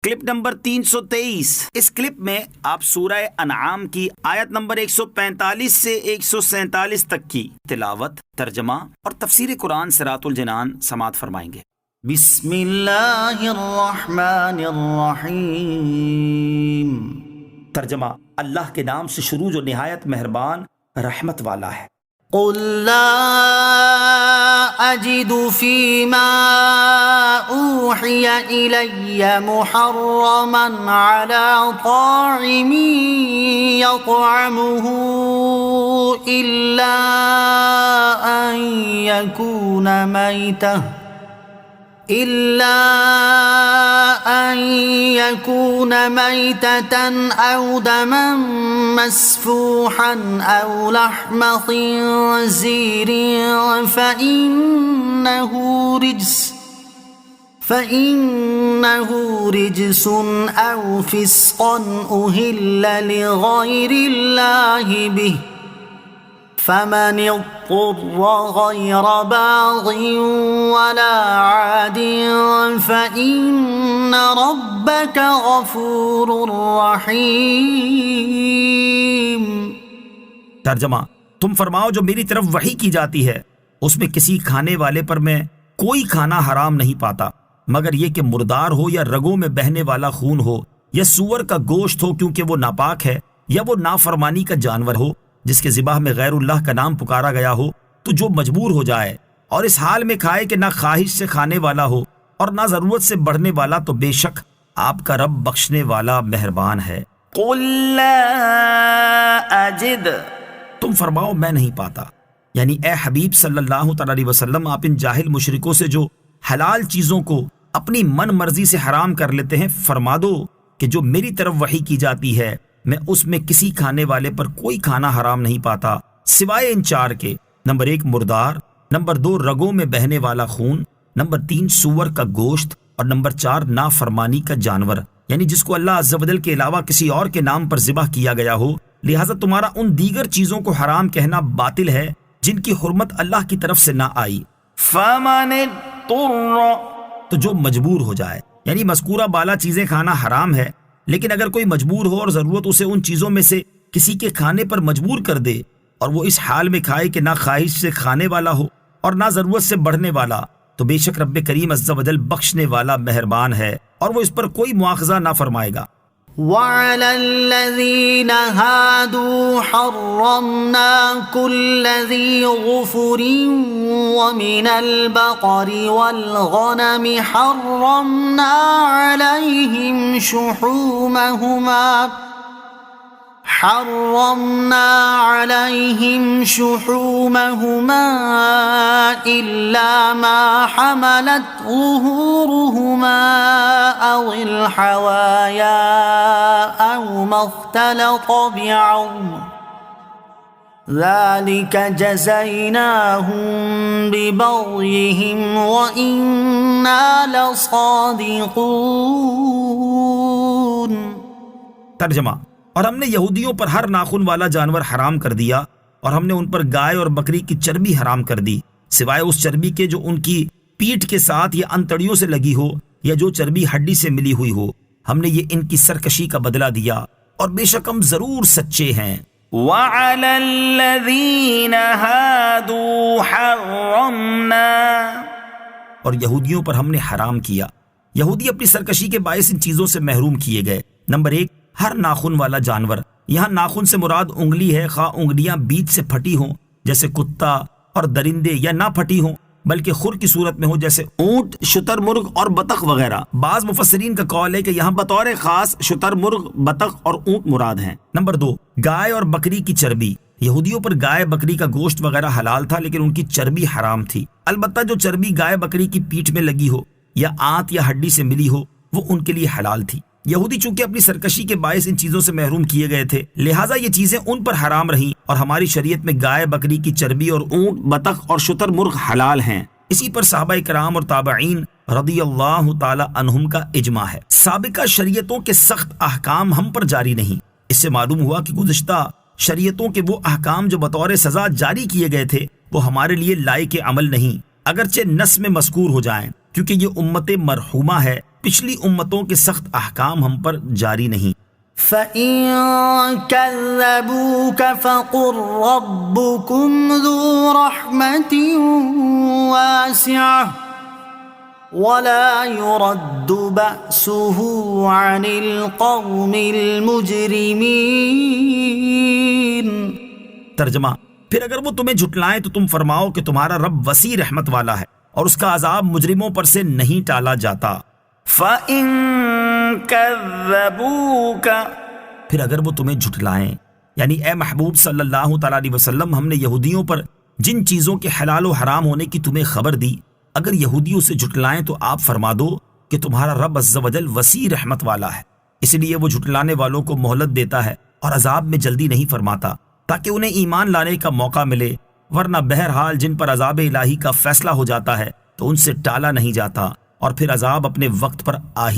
Clip number 323۔ اس clip میں آپ سورہ انعام کی آیت نمبر 145 سے 147 تک کی تلاوت، ترجمہ اور تفسیر قرآن صراط الجنان سماعت فرمائیں گے۔ بسم اللہ الرحمن الرحیم۔ ترجمہ: اللہ کے نام سے شروع جو نہایت مہربان رحمت والا ہے۔ قل لا اجد فيما اوحي الي محرما على طاعم يطعمه الا ان يكون ميتة أو دما مسفوحا أو لحم خنزير فإنه رجس أو فسقا أهل لغير الله به فمن اضطر غير باغ ولا عاد فإن ربك غفور رحيم۔ ترجمہ: تم فرماؤ جو میری طرف وحی کی جاتی ہے اس میں کسی کھانے والے پر میں کوئی کھانا حرام نہیں پاتا مگر یہ کہ مردار ہو یا رگوں میں بہنے والا خون ہو یا سور کا گوشت ہو کیونکہ وہ ناپاک ہے، یا وہ نافرمانی کا جانور ہو جس کے ذبح میں غیر اللہ کا نام پکارا گیا ہو، تو جو مجبور ہو جائے اور اس حال میں کھائے کہ نہ خواہش سے کھانے والا ہو اور نہ ضرورت سے بڑھنے والا، تو بے شک آپ کا رب بخشنے والا مہربان ہے۔ قل لا اجد، تم فرماؤ میں نہیں پاتا، یعنی اے حبیب صلی اللہ تعالی علیہ وسلم، آپ ان جاہل مشرکوں سے جو حلال چیزوں کو اپنی من مرضی سے حرام کر لیتے ہیں فرما دو کہ جو میری طرف وحی کی جاتی ہے میں اس میں کسی کھانے والے پر کوئی کھانا حرام نہیں پاتا سوائے ان چار کے: نمبر 1 مردار، نمبر 2 رگوں میں بہنے والا خون، نمبر 3 سور کا گوشت، اور نمبر 4 نافرمانی کا جانور، یعنی جس کو اللہ عز و جل کے علاوہ کسی اور کے نام پر ذبح کیا گیا ہو۔ لہٰذا تمہارا ان دیگر چیزوں کو حرام کہنا باطل ہے جن کی حرمت اللہ کی طرف سے نہ آئی۔ فمن اضطر، تو جو مجبور ہو جائے، یعنی مذکورہ بالا چیزیں کھانا حرام ہے، لیکن اگر کوئی مجبور ہو اور ضرورت اسے ان چیزوں میں سے کسی کے کھانے پر مجبور کر دے اور وہ اس حال میں کھائے کہ نہ خواہش سے کھانے والا ہو اور نہ ضرورت سے بڑھنے والا، تو بے شک رب کریم عز و جل بخشنے والا مہربان ہے اور وہ اس پر کوئی مواخذہ نہ فرمائے گا۔ وعلى الذين هادوا حرمنا كل ذي غفر ومن البقر والغنم حرمنا عليهم شحومهما إلا ما حملت ظهورهما أو الحوايا أو ما اختلط بعظم ذلك جزيناهم ببغيهم وإنا لصادقون۔ ترجمہ: اور ہم نے یہودیوں پر ہر ناخن والا جانور حرام کر دیا اور ہم نے ان پر گائے اور بکری کی چربی حرام کر دی سوائے اس چربی کے جو ان کی پیٹھ کے ساتھ یا انتڑیوں سے لگی ہو یا جو چربی ہڈی سے ملی ہوئی ہو۔ ہم نے یہ ان کی سرکشی کا بدلہ دیا اور بے شک ہم ضرور سچے ہیں۔ وَعَلَى الَّذِينَ هَادُوا حَرَّمْنَا، اور یہودیوں پر ہم نے حرام کیا۔ یہودی اپنی سرکشی کے باعث ان چیزوں سے محروم کیے گئے۔ نمبر 1 ہر ناخن والا جانور، یہاں ناخن سے مراد انگلی ہے، خواہ انگلیاں بیچ سے پھٹی ہوں جیسے کتا اور درندے، یا نہ پھٹی ہوں بلکہ خر کی صورت میں ہو جیسے اونٹ، شتر مرغ اور بطخ وغیرہ۔ بعض مفسرین کا قول ہے کہ یہاں بطور خاص شتر مرغ، بطخ اور اونٹ مراد ہیں۔ نمبر 2 گائے اور بکری کی چربی۔ یہودیوں پر گائے بکری کا گوشت وغیرہ حلال تھا لیکن ان کی چربی حرام تھی، البتہ جو چربی گائے بکری کی پیٹھ میں لگی ہو یا آنت یا ہڈی سے ملی ہو وہ ان کے لیے حلال تھی۔ یہودی چونکہ اپنی سرکشی کے باعث ان چیزوں سے محروم کیے گئے تھے، لہٰذا یہ چیزیں ان پر حرام رہیں، اور ہماری شریعت میں گائے بکری کی چربی اور اونٹ، بطخ اور شتر مرغ حلال ہیں۔ اسی پر صحابہ کرام اور تابعین رضی اللہ تعالی عنہم کا اجماع ہے۔ سابقہ شریعتوں کے سخت احکام ہم پر جاری نہیں۔ اس سے معلوم ہوا کہ گزشتہ شریعتوں کے وہ احکام جو بطور سزا جاری کیے گئے تھے وہ ہمارے لیے لائق عمل نہیں، اگرچہ نص میں مذکور ہو جائیں، کیونکہ یہ امت مرحومہ ہے پچھلی امتوں کے سخت احکام ہم پر جاری نہیں۔ فَإِن كَذَّبُوكَ فَقُل رَّبُّكُمْ ذُو رَحْمَةٍ وَاسِعَةٍ وَلَا يُرَدُّ بَأْسُهُ عَنِ الْقَوْمِ الْمُجْرِمِينَ۔ ترجمہ، پھر اگر وہ تمہیں جھٹلائیں تو تم فرماؤ کہ تمہارا رب وسیع رحمت والا ہے اور اس کا عذاب مجرموں پر سے نہیں ٹالا جاتا۔ فَإِن كَذَّبُوكَ، پھر اگر وہ تمہیں جھٹلائیں، یعنی اے محبوب صلی اللہ تعالیٰ علیہ وسلم، ہم نے یہودیوں پر جن چیزوں کے حلال و حرام ہونے کی تمہیں خبر دی، اگر یہودی اسے جھٹلائیں تو آپ فرما دو کہ تمہارا رب عز و جل وسیع رحمت والا ہے، اس لیے وہ جھٹلانے والوں کو مہلت دیتا ہے اور عذاب میں جلدی نہیں فرماتا تاکہ انہیں ایمان لانے کا موقع ملے، ورنہ بہرحال جن پر عذاب الہی کا فیصلہ ہو جاتا ہے تو ان سے ٹالا نہیں جاتا اور پھر عذاب اپنے وقت پر آ ہی